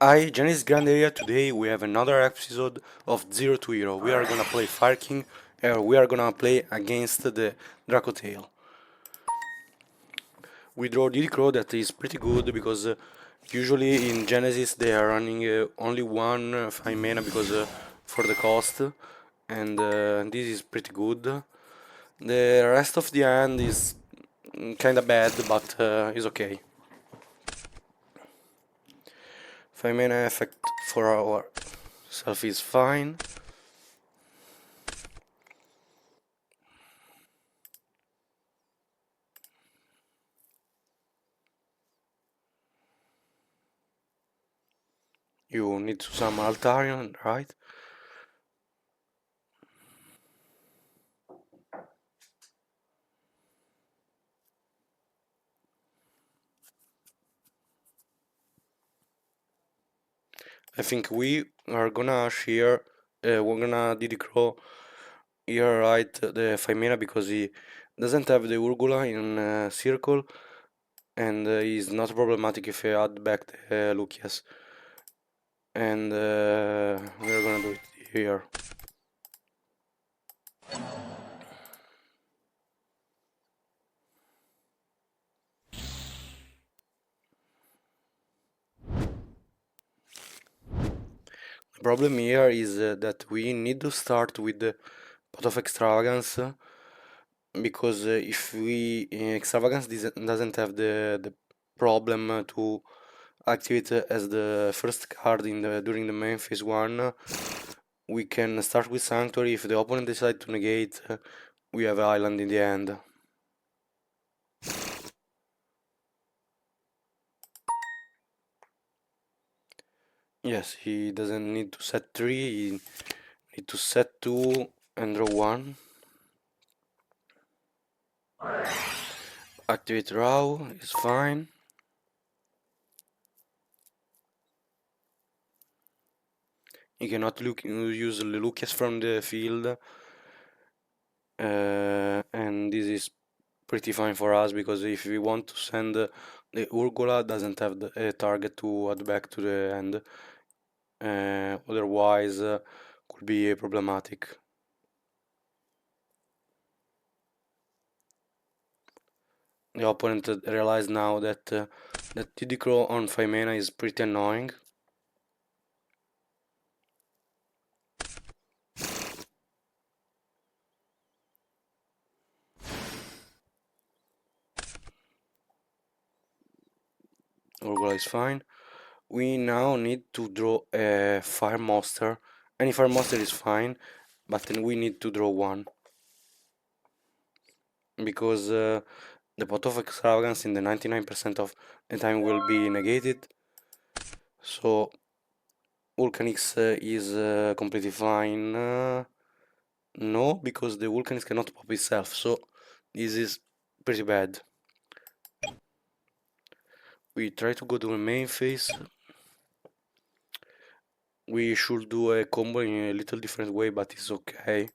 Hi, Genesys Grand Area. Today we have another episode of 0 to Hero. We are gonna play Fire King, we are gonna play against the Dracotail. We draw Diddy Crow that is pretty good because usually in Genesis they are running only one 5 mana because for the cost, and this is pretty good. The rest of the hand is kinda bad, but is okay. 5 mana effect for ourself is fine. You need some Altarian, right? I think we are gonna share, we're gonna Didicro here, right, the 5 mana because he doesn't have the Urgula in circle and is not problematic if you add back the Lucius. And we're gonna do it here. The problem here is that we need to start with the Pot of Extravagance because if we Extravagance doesn't have the problem to activate as the first card in the during the main phase 1, we can start with Sanctuary. If the opponent decides to negate, we have Island in the end. Yes, he doesn't need to set 3, he need to set 2 and draw 1. Activate Raw is fine. You cannot use Lucas from the field, and this is pretty fine for us because if we want to send the Urgola doesn't have a target to add back to the end, otherwise could be problematic. The opponent realized now that that Tidicro on 5 mana is pretty annoying. Urgola is fine. We now need to draw a fire monster. Any fire monster is fine, but then we need to draw one. Because the pot of extravagance in the 99% of the time will be negated. So Vulcanix is completely fine. No, because the Vulcanix cannot pop itself, so this is pretty bad. We try to go to the main phase. We should do a combo in a little different way, but it's okay.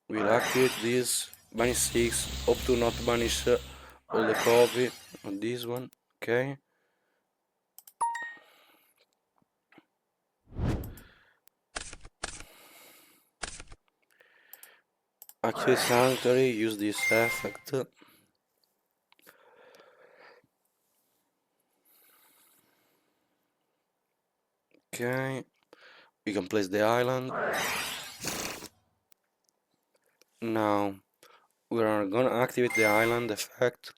We'll activate this, banish 6, hope to not banish all the copy on this one, okay. Activate Sanctuary, use this effect. Okay, we can place the island. Now, we are gonna activate the island effect.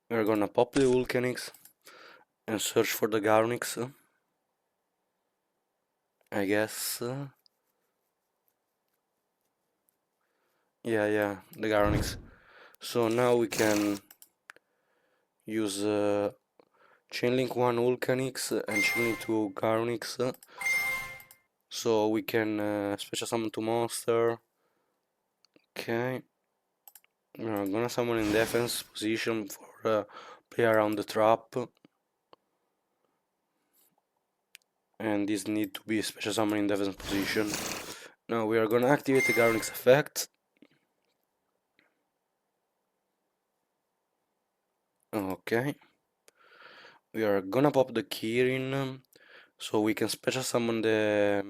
We're gonna pop the Vulcanix and search for the Garnix, I guess. Yeah, the Garnix. So now we can use Chainlink 1 Vulcanix and Chainlink 2 Garnix. So we can special summon 2 monster. Okay. We're gonna summon in defense position for play around the trap. And this need to be special summon in defense position. Now we are gonna activate the Garnix effect. Okay. We are gonna pop the Kirin, so we can special summon the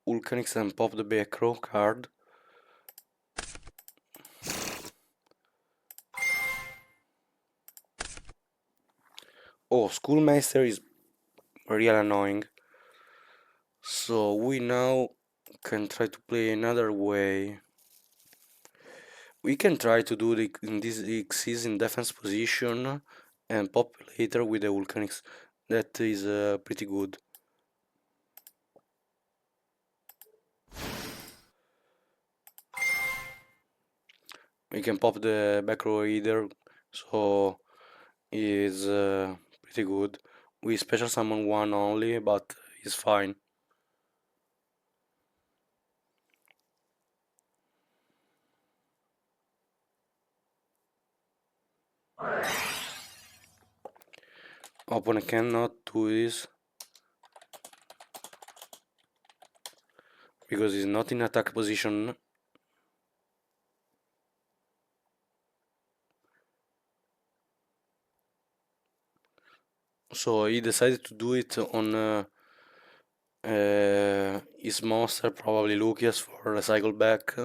Vulcanix and pop the back row card. Oh, Schoolmaster is really annoying. So we now can try to play another way. We can try to do this Xyz in defense position and pop later with the Vulcanix. That is pretty good. We can pop the back row either, so is pretty good. We special summon one only, but it's fine. Opponent cannot do this because he's not in attack position. So he decided to do it on his monster, probably Lucius, for recycle back.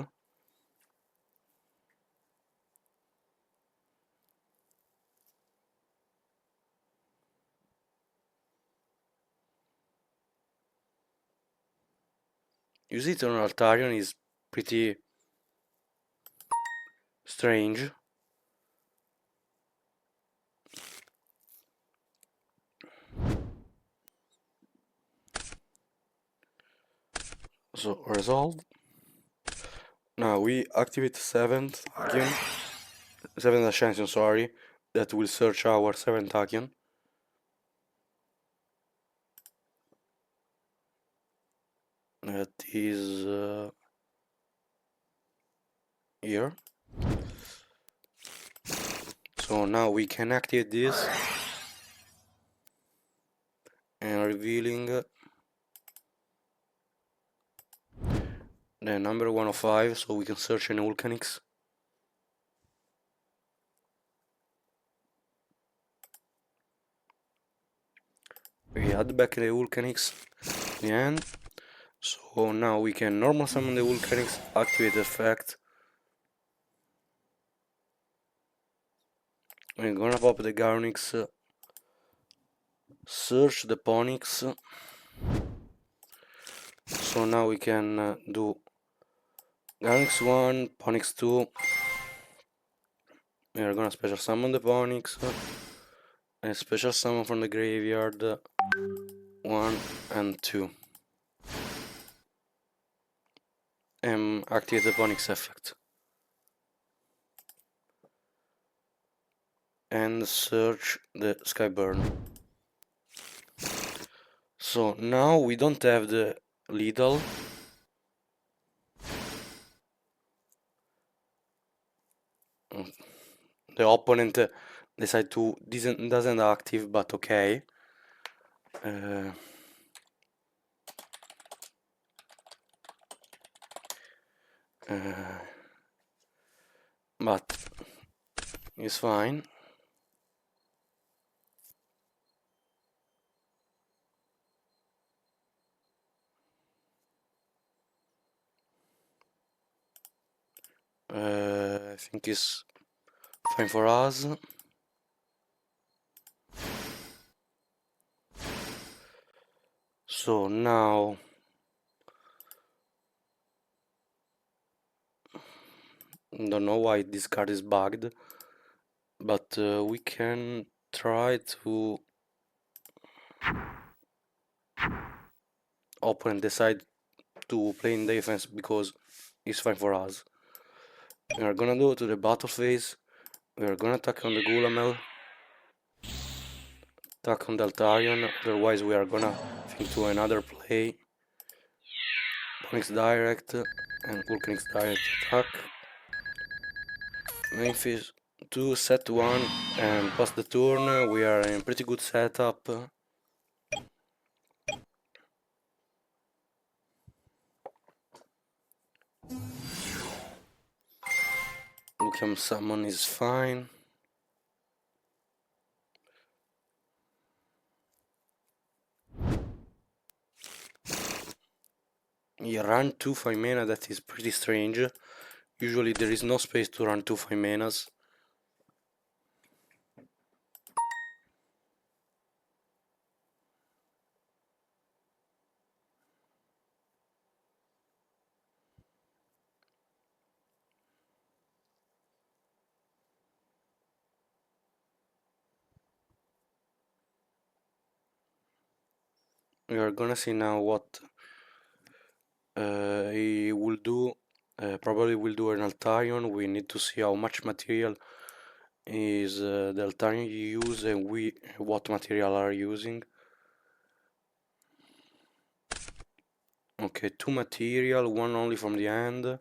Use it on Altarion is pretty strange. So resolve. Now we activate 7th Tachyon, 7th Ascension, sorry, that will search our 7th Tachyon. That is here. So now we can activate this and revealing the number 105, so we can search any Vulcanix. We add back the Vulcanix in the end. So now we can normal summon the Vulcanix, activate the effect. We're gonna pop the Garnix, search the Ponix. So now we can do Garnix 1, Ponix 2. We are gonna special summon the Ponix and special summon from the graveyard 1 and 2. And activate the Ponix effect. And search the Skyburn. So now we don't have the lethal. The opponent decide to doesn't active, but okay. But it's fine. I think it's fine for us. So now don't know why this card is bugged, but we can try to opponent decide to play in defense because it's fine for us. We are gonna go to the battle phase. We are gonna attack on the Gulamel, attack on the Altarion, otherwise we are gonna think to another play. Phoenix Direct and Vulcanix Direct attack. Main phase 2, set 1, and pass the turn. We are in pretty good setup. Can summon is fine. You run 2 5 mana, that is pretty strange. Usually there is no space to run 2 5 manas. We are gonna see now what he will do. Probably will do an Altarion. We need to see how much material is the Altarion you use and what material are using. Okay, 2 material, 1 only from the end.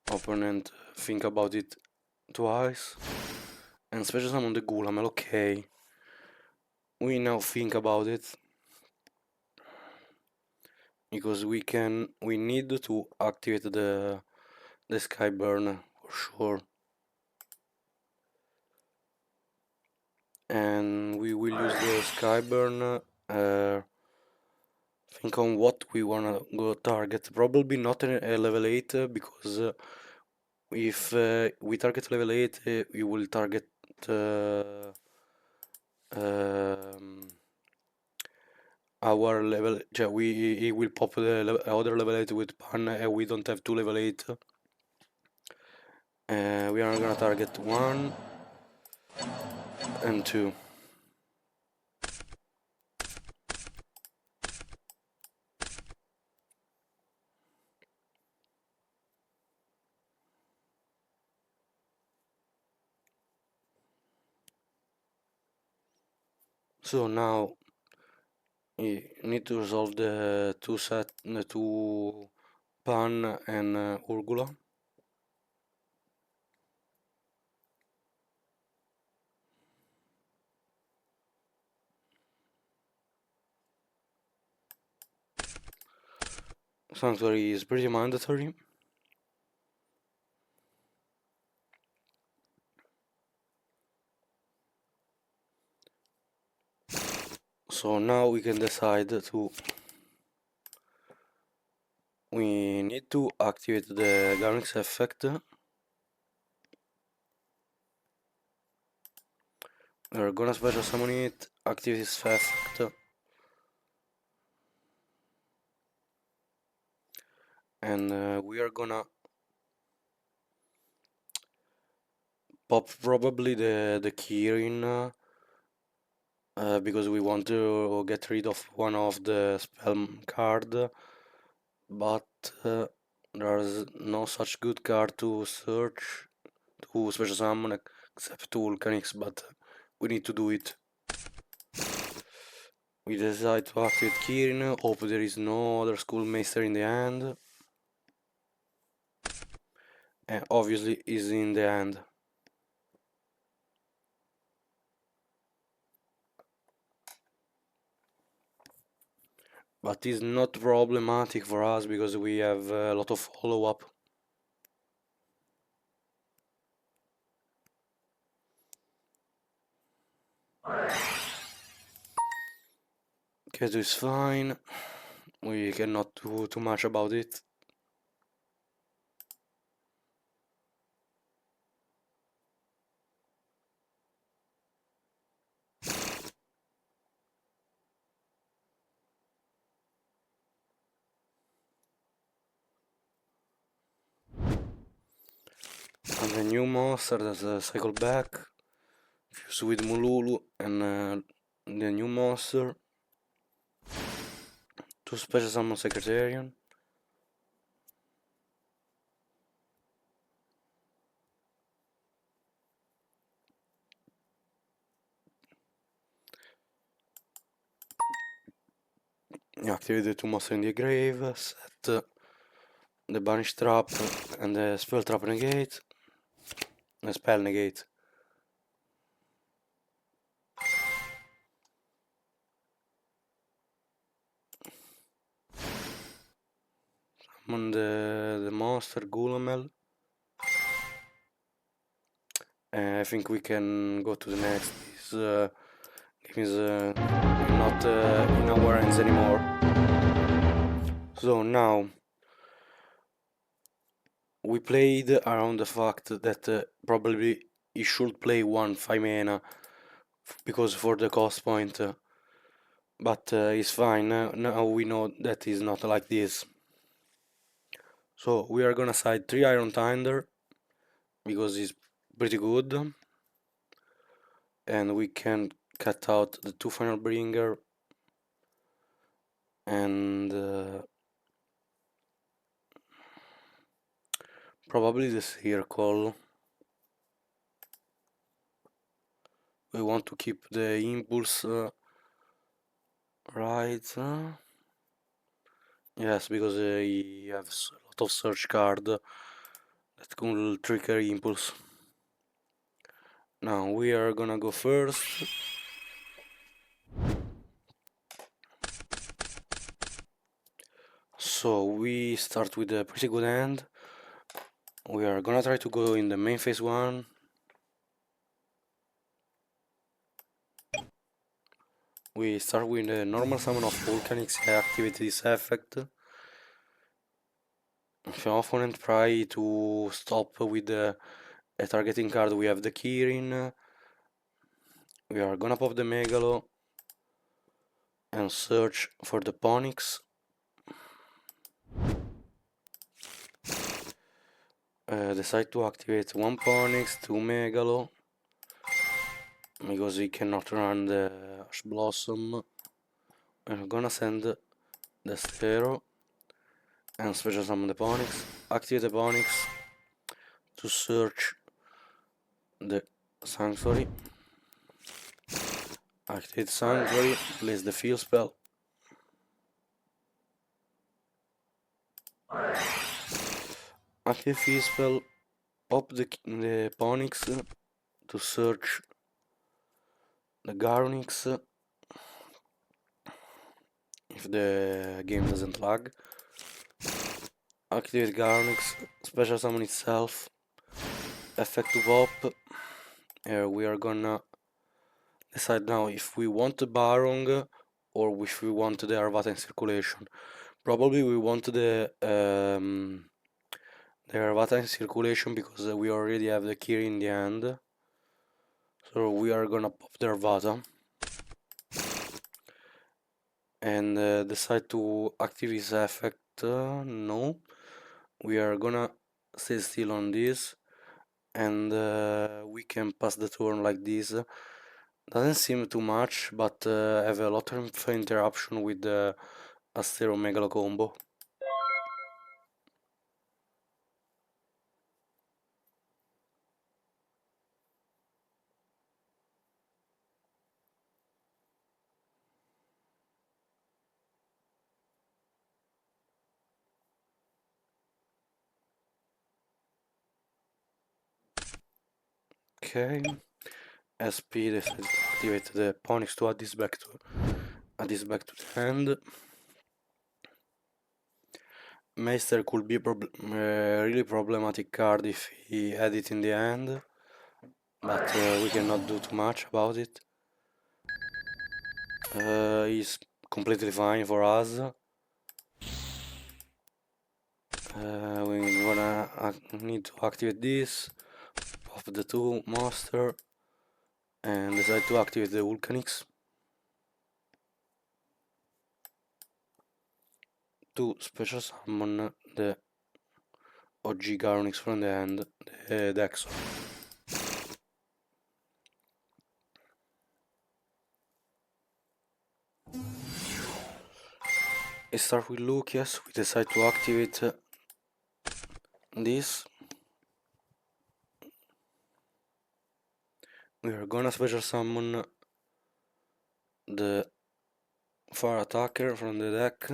Opponent think about it twice. And special summon the Gulamel, okay. We now think about it. Because we need to activate the Skyburn for sure. And we will use the Skyburn. Think on what we wanna go target. Probably not a level 8 because if we target level 8, we will target um, our level. He will pop the other level 8 with pan, and we don't have 2 level 8. We are gonna target 1 and 2. So now you need to resolve the two pan and Urgula. Sanctuary is pretty mandatory. So now we can decide to. We need to activate the Garnix effect. We're gonna special summon it, activate its effect. And we are gonna pop probably the Kirin because we want to get rid of one of the spell card, but there's no such good card to search to special summon except Vulcanix, but we need to do it. We decide to activate Kirin, hope there is no other Schoolmaster in the hand. And obviously is in the hand. But it's not problematic for us because we have a lot of follow-up. Ketu is fine. We cannot do too much about it. And the new monster that cycle back, fuse with Mululu and the new monster to special summon Secretarian. Activate the two monsters in the grave, set the Banish Trap and the Spell Trap Negate, the Spell Negate. Summon on the monster Gulamel. I think we can go to the next. This game is not in our hands anymore. So now we played around the fact that probably he should play 1 5 mana because for the cost point, but it's fine. Now we know that it's not like this. So we are gonna side 3 Iron Thunder because it's pretty good, and we can cut out the 2 Final Bringer and probably the circle. We want to keep the impulse right. Yes, because he has a lot of search card that could trigger impulse. Now we are gonna go first. So we start with a pretty good hand. We are gonna try to go in the main phase 1. We start with a normal summon of Volcanics, activate this effect. If your opponent try to stop with a targeting card, we have the Kirin. We are gonna pop the Megalo and search for the Ponyx. Decide to activate 1 Ponyx, 2 Megalo, because we cannot run the Ash Blossom. I'm gonna send the Stero and special summon the Ponyx. Activate the Ponyx to search the Sanctuary. Activate Sanctuary, place the field spell. Activate field spell, pop the Ponyx to search the Garnix if the game doesn't lag. Activate Garnix, special summon itself, effect to pop. We are gonna decide now if we want the Barong or if we want the Arvata in circulation. Probably we want the Arvata in circulation because we already have the Kiri in the hand. So we are gonna pop the Arvata and decide to activate this effect. No, we are gonna stay still on this and we can pass the turn like this. Doesn't seem too much, but have a lot of interruption with the Astero Megalo combo. Okay, SP decided to activate the Ponyx to add this back to the hand. Meister could be a really problematic card if he had it in the hand, but we cannot do too much about it. He's completely fine for us. We're gonna need to activate this, pop the 2 monster, and decide to activate the Vulcanix to special summon the OG Garnix from the hand, the Dexo. I start with Lucius, we decide to activate this. We are gonna special summon the Fire Attacker from the deck.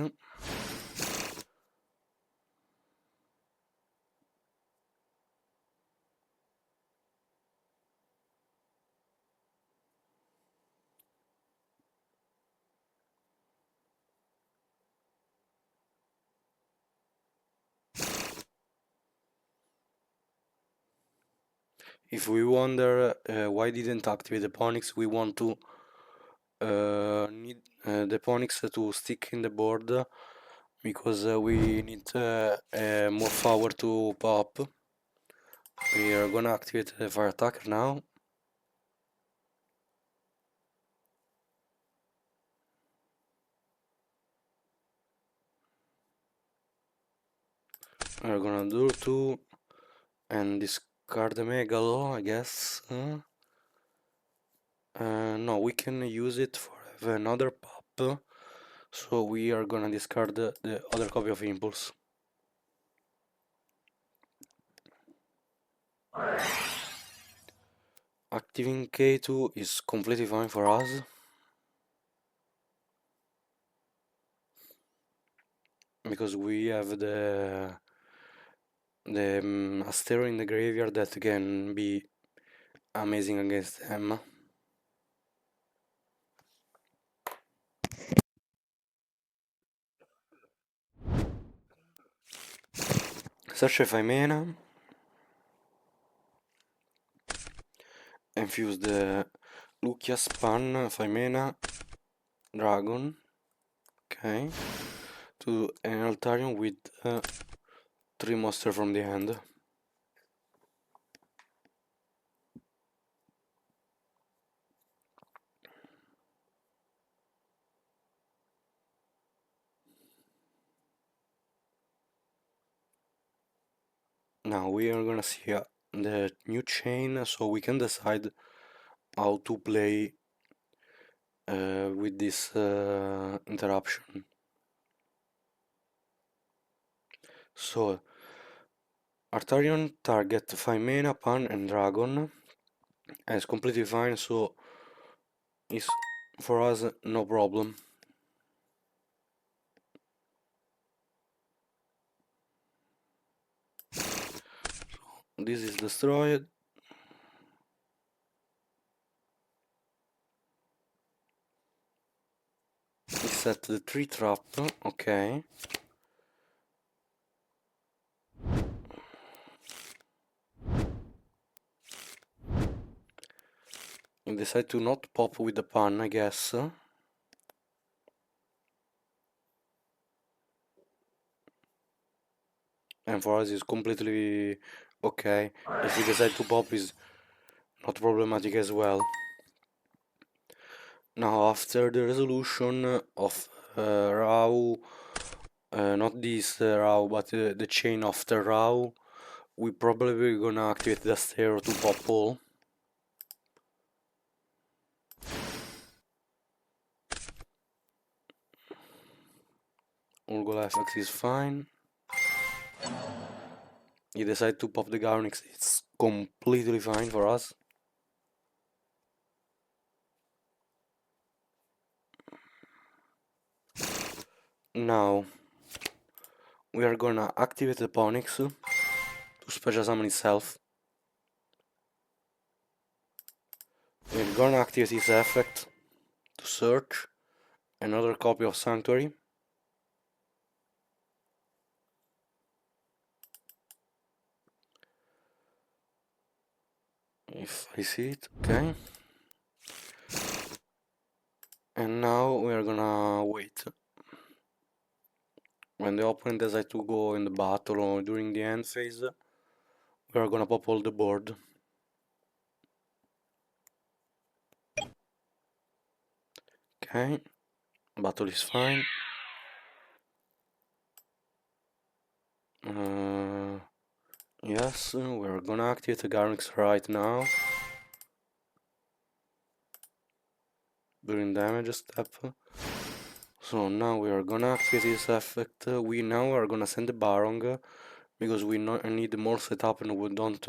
If we wonder why didn't activate the ponics, we want to need the ponics to stick in the board because we need more power to pop. We are gonna activate the fire attacker now. We're gonna do 2 and discard the megalo, I guess. No, we can use it for another pop. So we are gonna discard the other copy of impulse. Activating K2 is completely fine for us. Because we have the asteroid in the graveyard that can be amazing against them. Search 5 mana. Infuse the Lucia Span 5 mana dragon. Okay. To an Altarian with 3 monsters from the hand. Now we are gonna see the new chain so we can decide how to play with this interruption. So Artarion target 5 mana, Pan and Dragon, and it's completely fine, so it's for us no problem. This is destroyed. We set the 3 trap, okay. We decide to not pop with the Pan, I guess. And for us it's completely okay. If we decide to pop is not problematic as well. Now after the resolution of Rao, not this Rao but the chain after Rao, we probably gonna activate the stair to pop all. Urgola FX is fine. You decide to pop the Garnix, it's completely fine for us. Now we are gonna activate the Ponyx to special summon itself. We're gonna activate this effect to search another copy of Sanctuary. If I see it, okay. And now we are gonna wait. When the opponent decides to go in the battle or during the end phase, we are gonna pop all the board. Okay, battle is fine. Yes, we're gonna activate the Garnix right now. During damage step. So now we are gonna activate this effect. We now are gonna send the Barong because we need more setup and we don't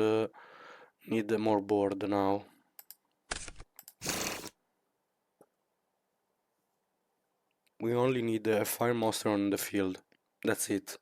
need more board now. We only need a fire monster on the field. That's it.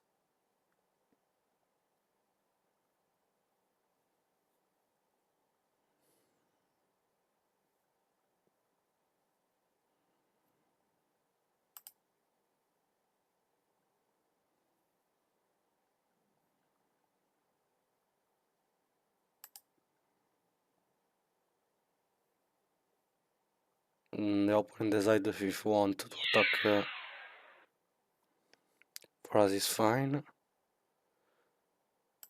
The opponent decides if he want to attack. For us is fine.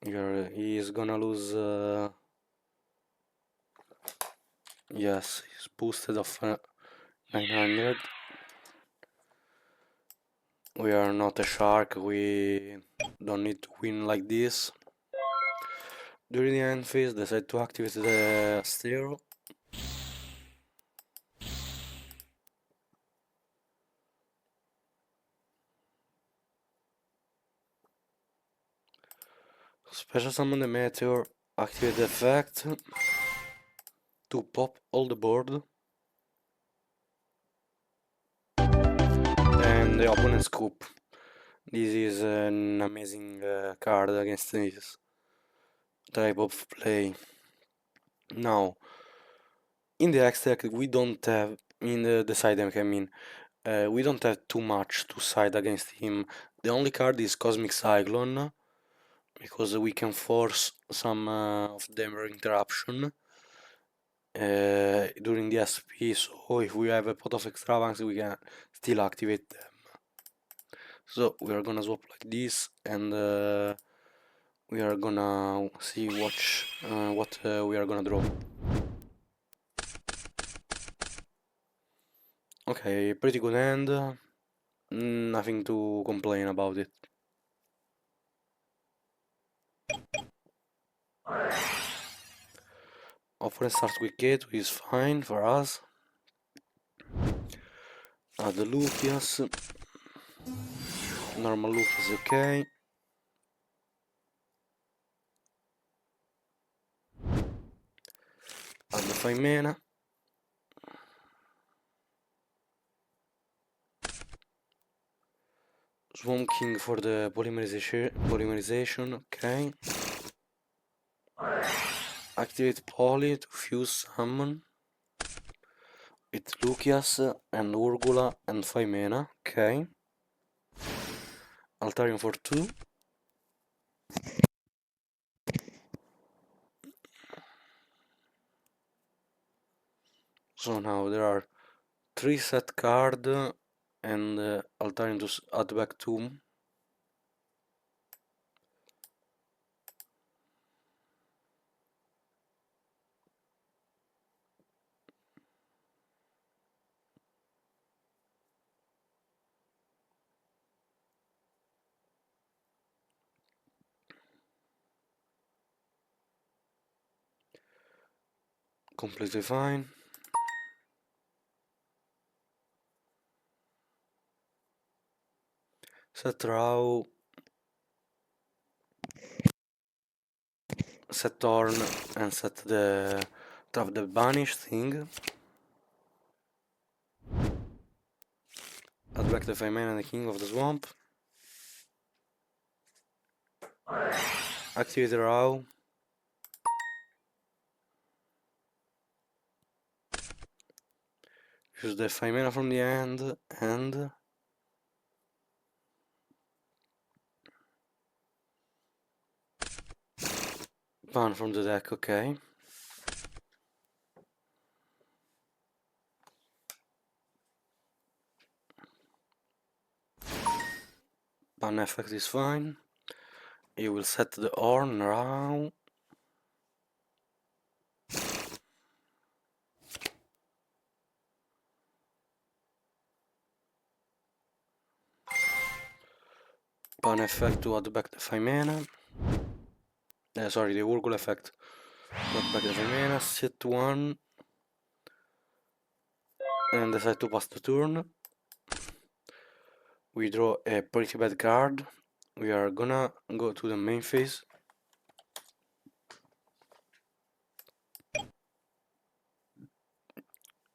Here he is gonna lose. Yes, he's boosted of 900. We are not a shark. We don't need to win like this. During the end phase, decide to activate the stereo. Special summon the meteor, activate the effect to pop all the board. And the opponent's scoop. This is an amazing card against this type of play. Now, in the X deck, we don't have, in the side deck, I mean, we don't have too much to side against him. The only card is Cosmic Cyclone, because we can force some of them interruption during the SP, so if we have a pot of extravagance, we can still activate them. So we are gonna swap like this, and we are gonna see what we are gonna draw. Okay, pretty good hand. Nothing to complain about it. Opponent starts with K2 is fine for us. Add the Lucius. Normal Lucius is okay. Add the 5 mana. Swamp King for the polymerization, okay. Activate Poly to fuse summon. With Lucius and Urgula and 5 mana, okay. Altarium for 2. So now there are 3 set card and Altarium to add back 2. Completely fine. Set Raw. Set Torn and set the trap the banish thing. Add back the 5 mana and the King of the Swamp. Activate the Raw. Use the 5 mana from the end and ban from the deck, okay. Ban effect is fine. You will set the Orn Raw. Ban effect to add back the 5 mana. Sorry, the Urgul effect. Add back the 5 mana, sit 1. And decide to pass the turn. We draw a pretty bad card. We are gonna go to the main phase.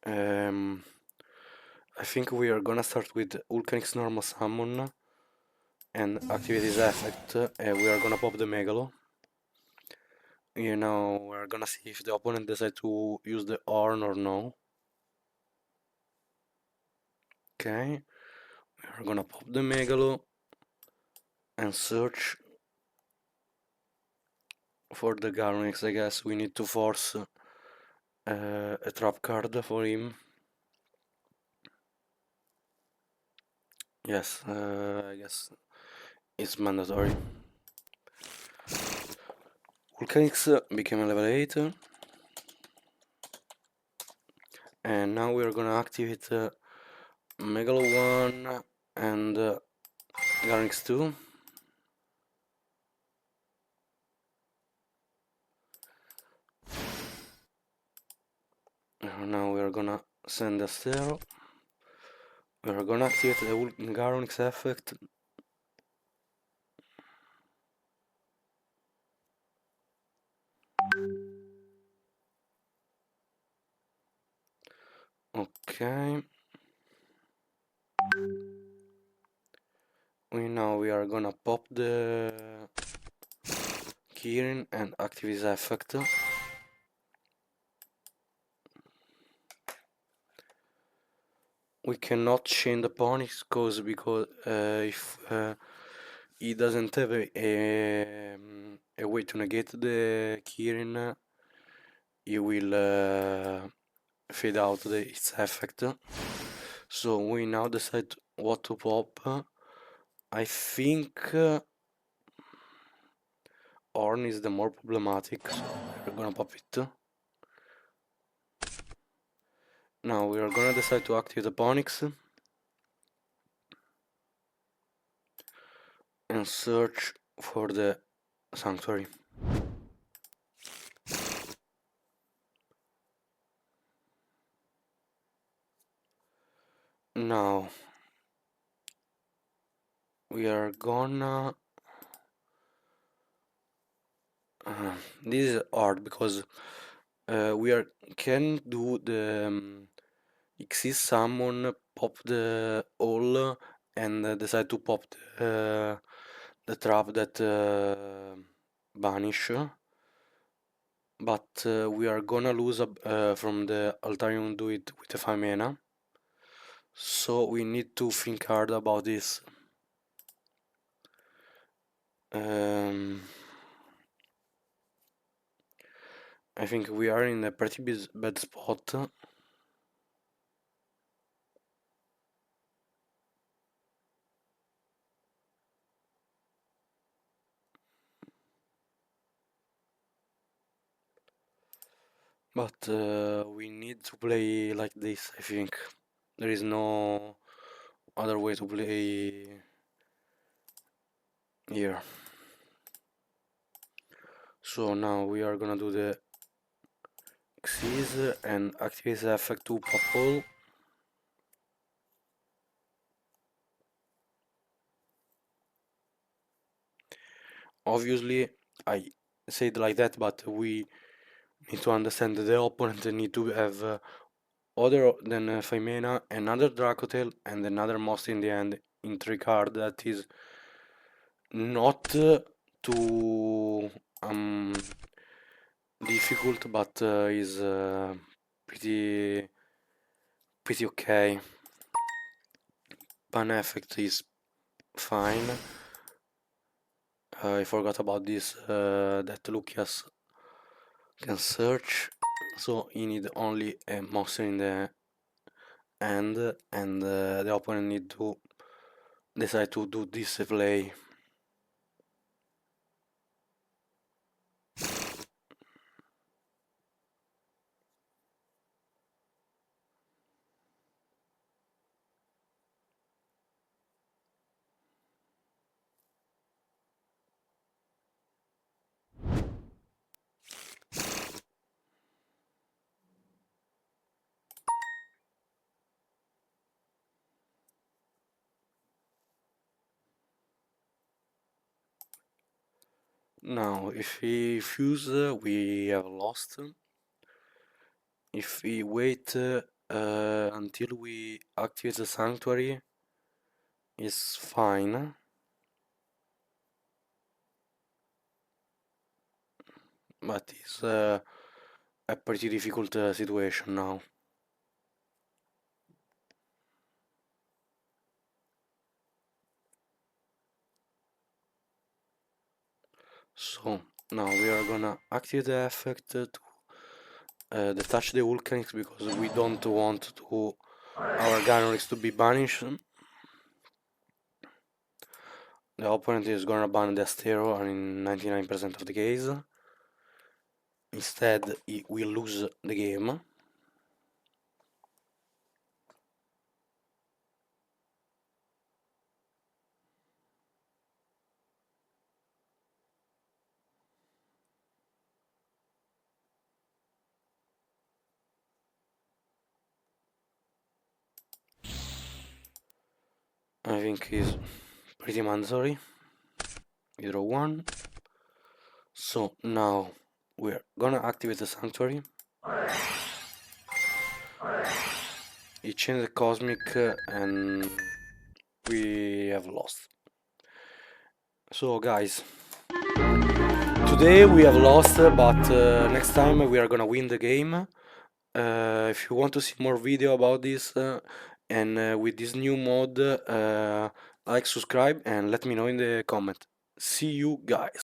I think we are gonna start with Vulcanic's normal summon and activate his effect. We are gonna pop the Megalo. You know, we're gonna see if the opponent decides to use the Orn or no. Okay, we're gonna pop the Megalo and search for the Garnix. I guess we need to force a trap card for him. Yes, I guess it's mandatory. Volcanics became a level 8, and now we are gonna activate Megalo 1 and Garnix 2. Now we are gonna send a zero. We are gonna activate the Garnix effect. Okay. We are gonna pop the Kirin and activate his effect. We cannot chain the ponies because if he doesn't have a way to negate the Kirin, he will fade out its effect. So we now decide what to pop. I think Orn is the more problematic, so we're gonna pop it. Now we are gonna decide to activate the Ponix and search for the Sanctuary. Now we are gonna this is hard because we are can do the exist summon, pop the all, and decide to pop the trap that banish. But we are gonna lose from the Altarium do it with the 5 mana. So we need to think hard about this. Um, I think we are in a pretty bad spot. But we need to play like this, I think. There is no other way to play here. So now we are gonna do the Xyz and activate the effect to pop all. Obviously, I said like that, but we need to understand that the opponent need to have other than Femena, another Dracotail, and another monster in the end in 3 card that is not too difficult, but is pretty okay. Pan effect is fine. I forgot about this that Lucius can search, so you need only a monster in the end, and the opponent need to decide to do this play. Now, if we fuse, we have lost. If we wait until we activate the sanctuary, it's fine. But it's a pretty difficult situation now. So now we are gonna activate the effect to detach the volcanics because we don't want to our Gynorex to be banished. the opponent is gonna ban the Astero in 99% of the case. Instead, we lose the game. I think is pretty mandatory. We draw one. So now we're gonna activate the Sanctuary. He changed the Cosmic and we have lost. So guys, today we have lost, but next time we are gonna win the game. If you want to see more video about this and with this new mod, like, subscribe, and let me know in the comment. See you guys.